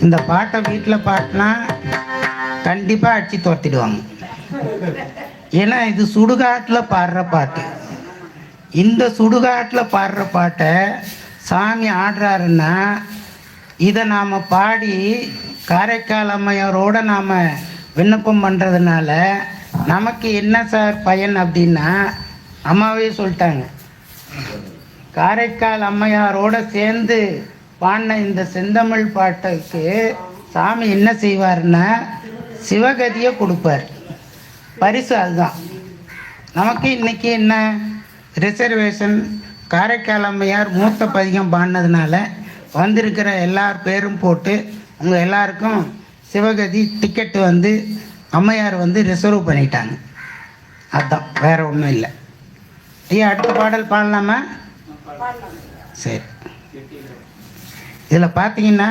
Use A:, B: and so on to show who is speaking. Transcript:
A: இந்த பாட்டை வீட்டில் பாட்டினா கண்டிப்பாக அடிச்சு துரத்திடுவாங்க. ஏன்னா இது சுடுகாட்டில் பாடுற பாட்டு. இந்த சுடுகாட்டில் பாடுற பாட்டை சாமி ஆடுறாருன்னா இதை நாம் பாடி காரைக்கால் அம்மையாரோட நாம் விண்ணப்பம் பண்ணுறதுனால நமக்கு என்ன சார் பயன் அப்படின்னா, அம்மாவே சொல்லிட்டாங்க, காரைக்கால் அம்மையாரோட சேர்ந்து பாடின இந்த செந்தமிழ் பாட்டுக்கு சாமி என்ன செய்வார்னா சிவகதியை கொடுப்பார். பரிசு அதுதான். நமக்கு இன்னைக்கு என்ன ரிசர்வேஷன், காரைக்கால் அம்மையார் மூத்த பதிகம் பாடினதுனால வந்திருக்கிற எல்லார் பேரும் போட்டு உங்கள் எல்லாருக்கும் சிவகதி டிக்கெட்டு வந்து அம்மையார் வந்து ரிசர்வ் பண்ணிட்டாங்க. அதுதான், வேற ஒன்றும் இல்லை. ஐயா அடுத்த பாடல் பாடலாமா? சரி. இதில் பார்த்தீங்கன்னா